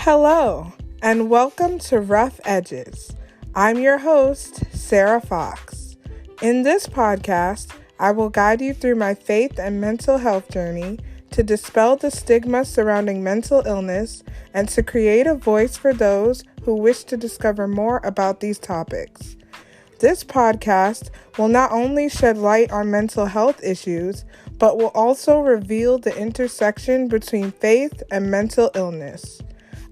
Hello, and welcome to Rough Edges. I'm your host, Sarah Fox. In this podcast, I will guide you through my faith and mental health journey to dispel the stigma surrounding mental illness and to create a voice for those who wish to discover more about these topics. This podcast will not only shed light on mental health issues, but will also reveal the intersection between faith and mental illness.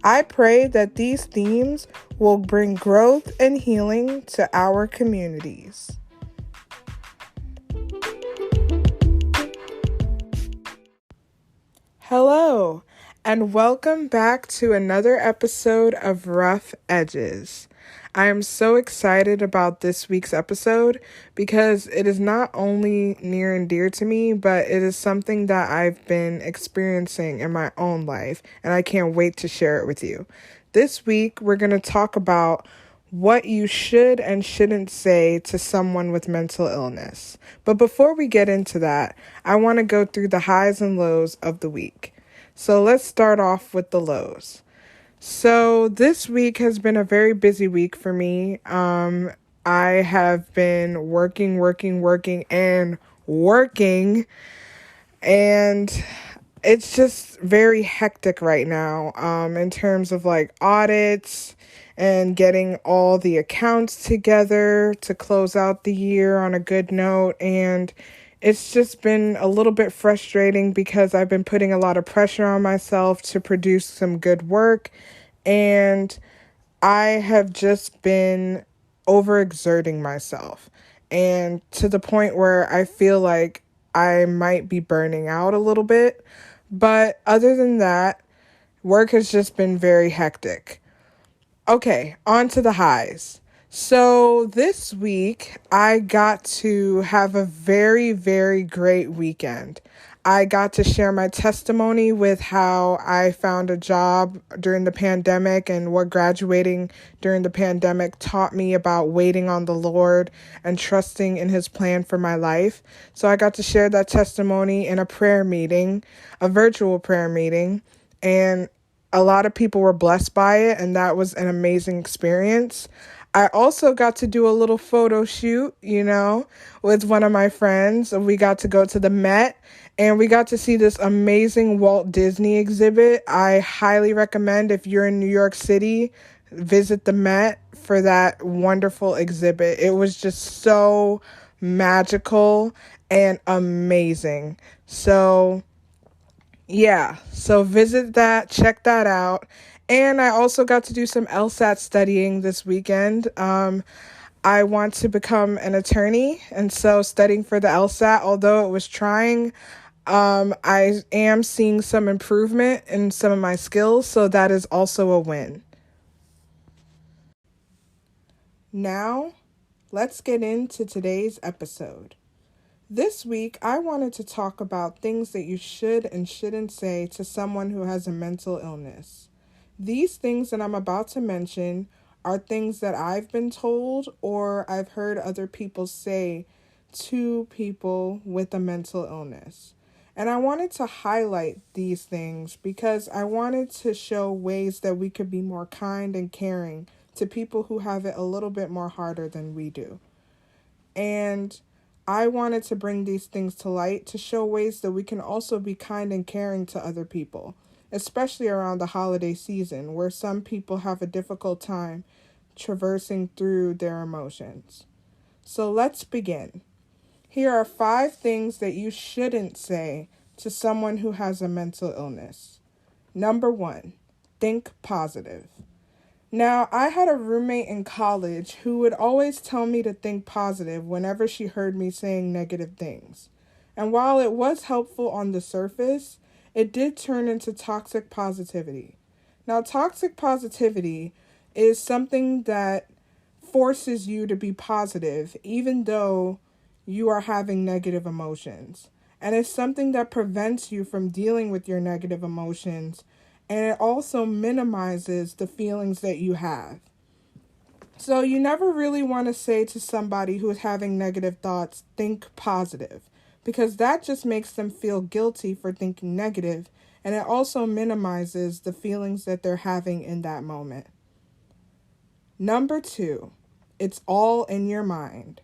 I pray that these themes will bring growth and healing to our communities. Hello, and welcome back to another episode of Rough Edges. I am so excited about this week's episode because it is not only near and dear to me, but it is something that I've been experiencing in my own life, and I can't wait to share it with you. This week, we're going to talk about what you should and shouldn't say to someone with mental illness. But before we get into that, I want to go through the highs and lows of the week. So let's start off with the lows. So this week has been a very busy week for me. I have been working, and it's just very hectic right now, in terms of like audits and getting all the accounts together to close out the year on a good note. And it's just been a little bit frustrating because I've been putting a lot of pressure on myself to produce some good work, and I have just been overexerting myself, and to the point where I feel like I might be burning out a little bit. But other than that, work has just been very hectic. Okay, on to the highs. So this week, I got to have a very, very great weekend. I got to share my testimony with how I found a job during the pandemic and what graduating during the pandemic taught me about waiting on the Lord and trusting in His plan for my life. So I got to share that testimony in a prayer meeting, a virtual prayer meeting, and a lot of people were blessed by it, and that was an amazing experience. I also got to do a little photo shoot, with one of my friends. We got to go to the Met, and we got to see this amazing Walt Disney exhibit. I highly recommend, if you're in New York City, visit the Met for that wonderful exhibit. It was just so magical and amazing. So visit that, check that out. And I also got to do some LSAT studying this weekend. I want to become an attorney, and so studying for the LSAT, although it was trying, I am seeing some improvement in some of my skills, so that is also a win. Now, let's get into today's episode. This week, I wanted to talk about things that you should and shouldn't say to someone who has a mental illness. These things that I'm about to mention are things that I've been told or I've heard other people say to people with a mental illness. And I wanted to highlight these things because I wanted to show ways that we could be more kind and caring to people who have it a little bit more harder than we do. And I wanted to bring these things to light to show ways that we can also be kind and caring to other people, especially around the holiday season, where some people have a difficult time traversing through their emotions. So let's begin. Here are 5 things that you shouldn't say to someone who has a mental illness. Number 1, think positive. Now, I had a roommate in college who would always tell me to think positive whenever she heard me saying negative things. And while it was helpful on the surface, it did turn into toxic positivity. Now, toxic positivity is something that forces you to be positive, even though you are having negative emotions. And it's something that prevents you from dealing with your negative emotions, and it also minimizes the feelings that you have. So you never really want to say to somebody who is having negative thoughts, think positive, because that just makes them feel guilty for thinking negative, and it also minimizes the feelings that they're having in that moment. Number 2, it's all in your mind.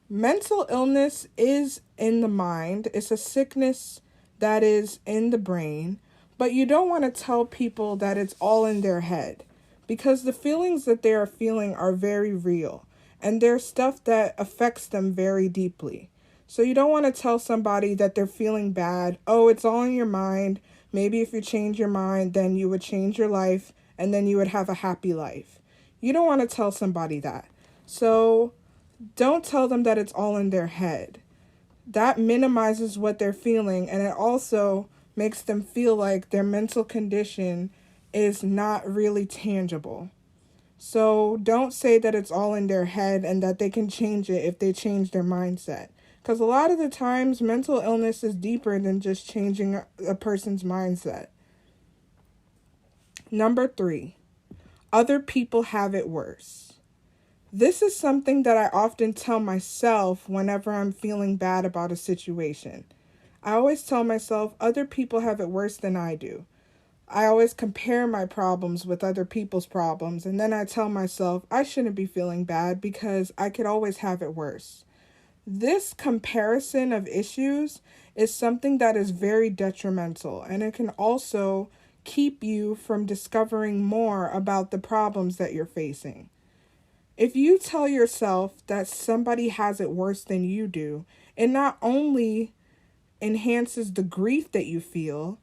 Mental illness is in the mind. It's a sickness that is in the brain, but you don't want to tell people that it's all in their head, because the feelings that they are feeling are very real, and they're stuff that affects them very deeply. So you don't want to tell somebody that they're feeling bad, oh, it's all in your mind. Maybe if you change your mind, then you would change your life, and then you would have a happy life. You don't want to tell somebody that. So don't tell them that it's all in their head. That minimizes what they're feeling, and it also makes them feel like their mental condition is not really tangible. So don't say that it's all in their head and that they can change it if they change their mindset. Because a lot of the times, mental illness is deeper than just changing a person's mindset. Number 3, other people have it worse. This is something that I often tell myself whenever I'm feeling bad about a situation. I always tell myself other people have it worse than I do. I always compare my problems with other people's problems, and then I tell myself I shouldn't be feeling bad because I could always have it worse. This comparison of issues is something that is very detrimental, and it can also keep you from discovering more about the problems that you're facing. If you tell yourself that somebody has it worse than you do, it not only enhances the grief that you feel,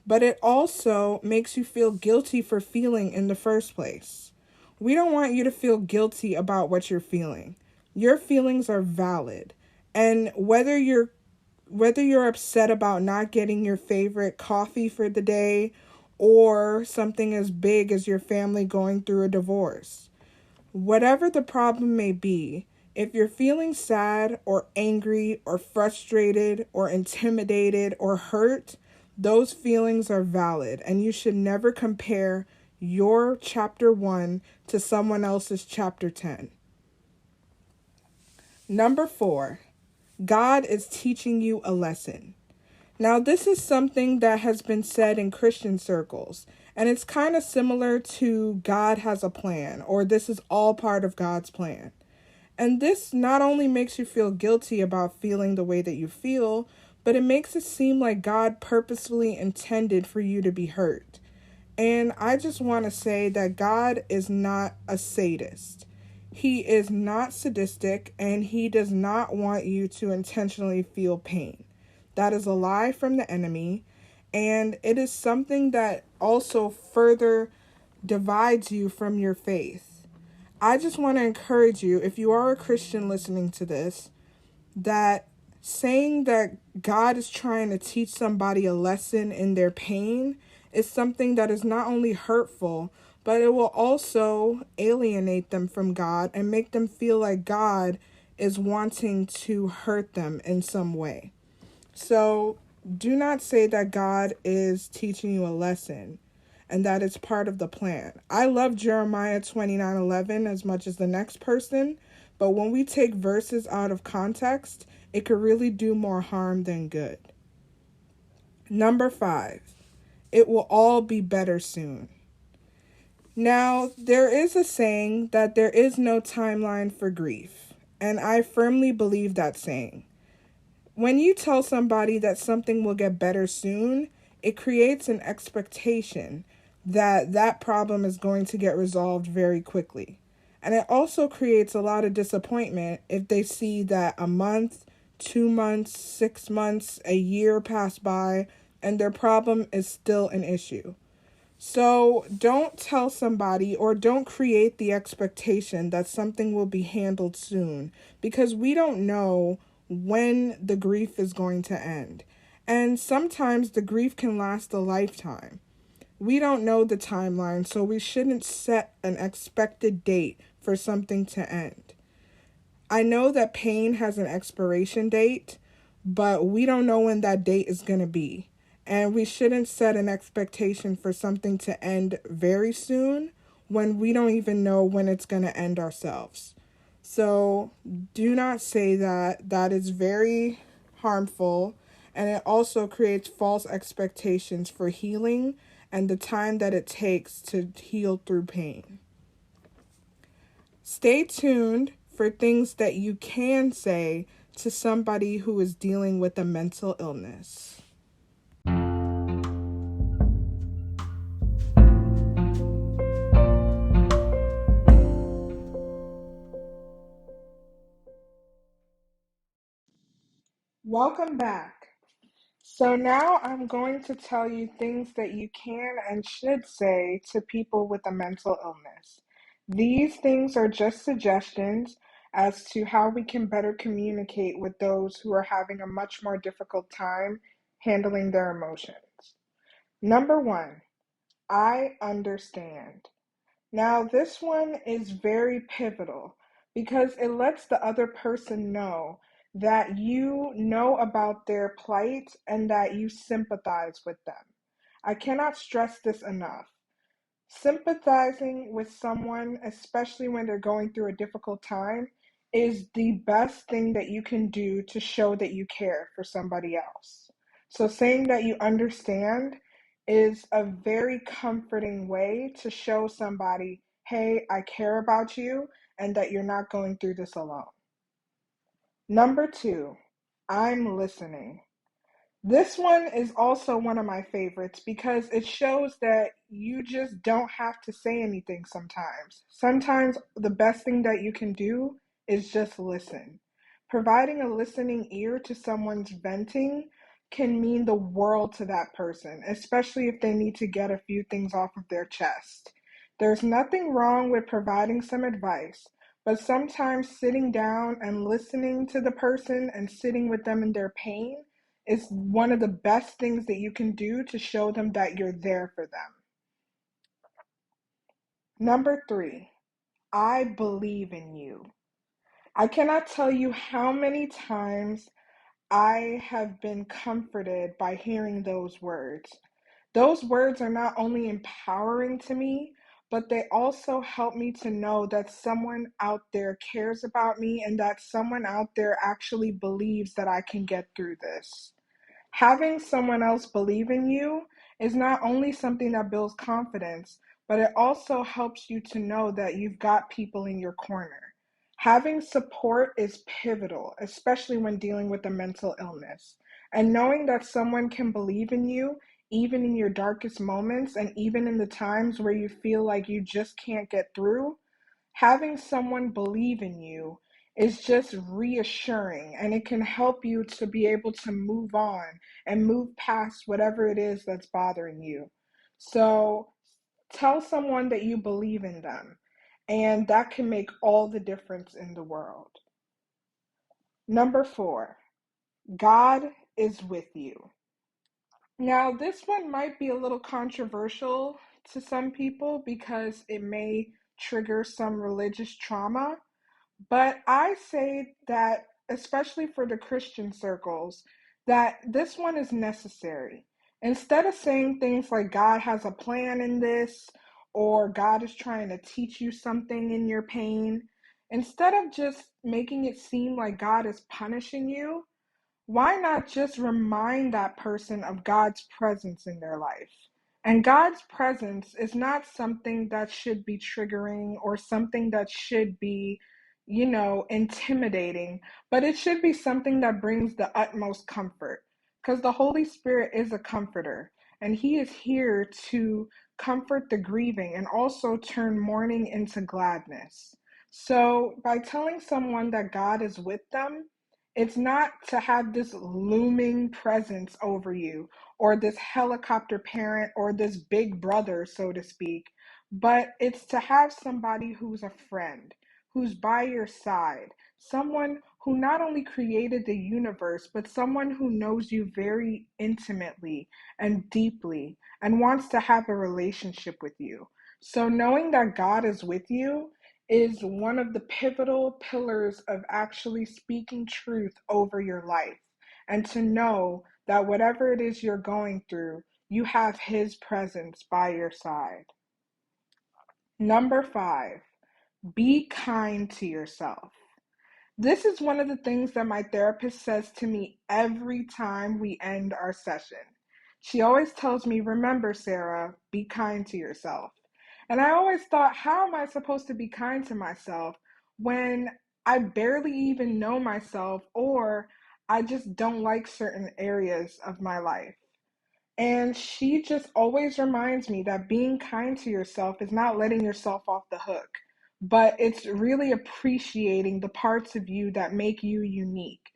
but it also makes you feel guilty for feeling in the first place. We don't want you to feel guilty about what you're feeling. Your feelings are valid. And whether you're upset about not getting your favorite coffee for the day, or something as big as your family going through a divorce, whatever the problem may be, if you're feeling sad or angry or frustrated or intimidated or hurt, those feelings are valid, and you should never compare your chapter 1 to someone else's chapter 10. Number 4, God is teaching you a lesson. Now, this is something that has been said in Christian circles, and it's kind of similar to God has a plan, or this is all part of God's plan. And this not only makes you feel guilty about feeling the way that you feel, but it makes it seem like God purposefully intended for you to be hurt. And I just want to say that God is not a sadist. He is not sadistic, and he does not want you to intentionally feel pain. That is a lie from the enemy, and it is something that also further divides you from your faith. I just want to encourage you, if you are a Christian listening to this, that saying that God is trying to teach somebody a lesson in their pain is something that is not only hurtful, but it will also alienate them from God and make them feel like God is wanting to hurt them in some way. So do not say that God is teaching you a lesson and that it's part of the plan. I love Jeremiah 29:11 as much as the next person, but when we take verses out of context, it could really do more harm than good. Number 5, it will all be better soon. Now, there is a saying that there is no timeline for grief, and I firmly believe that saying. When you tell somebody that something will get better soon, it creates an expectation that that problem is going to get resolved very quickly. And it also creates a lot of disappointment if they see that a month, 2 months, 6 months, a year pass by, and their problem is still an issue. So don't tell somebody, or don't create the expectation that something will be handled soon, because we don't know when the grief is going to end. And sometimes the grief can last a lifetime. We don't know the timeline, so we shouldn't set an expected date for something to end. I know that pain has an expiration date, but we don't know when that date is going to be. And we shouldn't set an expectation for something to end very soon when we don't even know when it's going to end ourselves. So do not say that. That is very harmful, and it also creates false expectations for healing and the time that it takes to heal through pain. Stay tuned for things that you can say to somebody who is dealing with a mental illness. Welcome back. So now I'm going to tell you things that you can and should say to people with a mental illness. These things are just suggestions as to how we can better communicate with those who are having a much more difficult time handling their emotions. Number one, I understand. Now, this one is very pivotal because it lets the other person know that you know about their plight and that you sympathize with them. I cannot stress this enough. Sympathizing with someone, especially when they're going through a difficult time, is the best thing that you can do to show that you care for somebody else. So, saying that you understand is a very comforting way to show somebody, hey, I care about you and that you're not going through this alone. Number two, I'm listening. This one is also one of my favorites because it shows that you just don't have to say anything sometimes. Sometimes the best thing that you can do is just listen. Providing a listening ear to someone's venting can mean the world to that person, especially if they need to get a few things off of their chest. There's nothing wrong with providing some advice, but sometimes sitting down and listening to the person and sitting with them in their pain is one of the best things that you can do to show them that you're there for them. Number three, I believe in you. I cannot tell you how many times I have been comforted by hearing those words. Those words are not only empowering to me, but they also help me to know that someone out there cares about me and that someone out there actually believes that I can get through this. Having someone else believe in you is not only something that builds confidence, but it also helps you to know that you've got people in your corner. Having support is pivotal, especially when dealing with a mental illness. And knowing that someone can believe in you, even in your darkest moments, and even in the times where you feel like you just can't get through, having someone believe in you is just reassuring and it can help you to be able to move on and move past whatever it is that's bothering you. So tell someone that you believe in them, and that can make all the difference in the world. Number four, God is with you. Now, this one might be a little controversial to some people because it may trigger some religious trauma. But I say that, especially for the Christian circles, that this one is necessary. Instead of saying things like God has a plan in this, or God is trying to teach you something in your pain, instead of just making it seem like God is punishing you, why not just remind that person of God's presence in their life? And God's presence is not something that should be triggering or something that should be, intimidating, but it should be something that brings the utmost comfort. Because the Holy Spirit is a comforter, and He is here to comfort the grieving and also turn mourning into gladness. So, by telling someone that God is with them, it's not to have this looming presence over you or this helicopter parent or this big brother, so to speak, but it's to have somebody who's a friend, who's by your side, someone who not only created the universe, but someone who knows you very intimately and deeply and wants to have a relationship with you. So knowing that God is with you is one of the pivotal pillars of actually speaking truth over your life. And to know that whatever it is you're going through, you have His presence by your side. Number five, be kind to yourself. This is one of the things that my therapist says to me every time we end our session. She always tells me, remember, Sarah, be kind to yourself. And I always thought, how am I supposed to be kind to myself when I barely even know myself or I just don't like certain areas of my life? And she just always reminds me that being kind to yourself is not letting yourself off the hook, but it's really appreciating the parts of you that make you unique.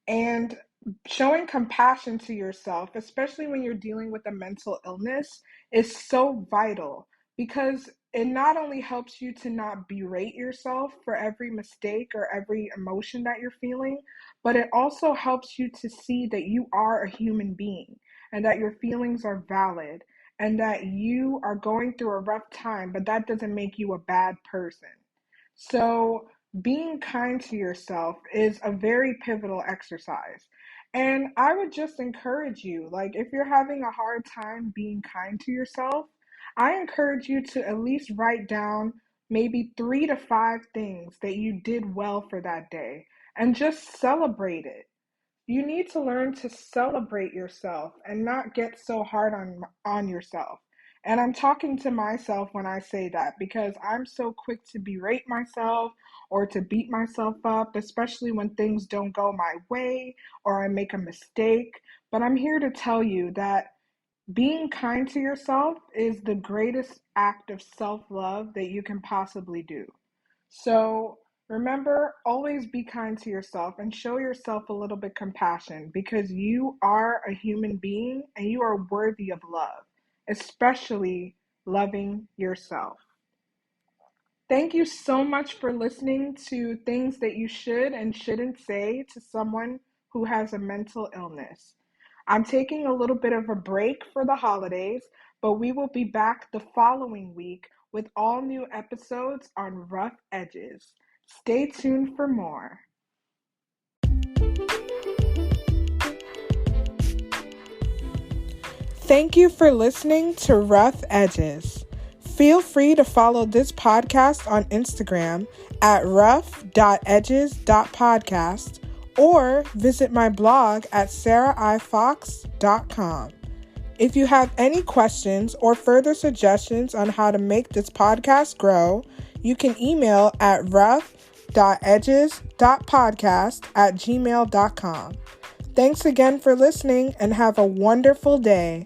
And showing compassion to yourself, especially when you're dealing with a mental illness, is so vital because it not only helps you to not berate yourself for every mistake or every emotion that you're feeling, but it also helps you to see that you are a human being and that your feelings are valid and that you are going through a rough time, but that doesn't make you a bad person. So, being kind to yourself is a very pivotal exercise. And I would just encourage you, like, if you're having a hard time being kind to yourself, I encourage you to at least write down maybe 3 to 5 things that you did well for that day and just celebrate it. You need to learn to celebrate yourself and not get so hard on yourself. And I'm talking to myself when I say that because I'm so quick to berate myself or to beat myself up, especially when things don't go my way or I make a mistake. But I'm here to tell you that being kind to yourself is the greatest act of self-love that you can possibly do. So remember, always be kind to yourself and show yourself a little bit compassion because you are a human being and you are worthy of love, especially loving yourself. Thank you so much for listening to things that you should and shouldn't say to someone who has a mental illness. I'm taking a little bit of a break for the holidays, but we will be back the following week with all new episodes on Rough Edges. Stay tuned for more. Thank you for listening to Rough Edges. Feel free to follow this podcast on Instagram at rough.edges.podcast or visit my blog at sarahifox.com. If you have any questions or further suggestions on how to make this podcast grow, you can email at rough.edges.podcast@gmail.com. Thanks again for listening and have a wonderful day.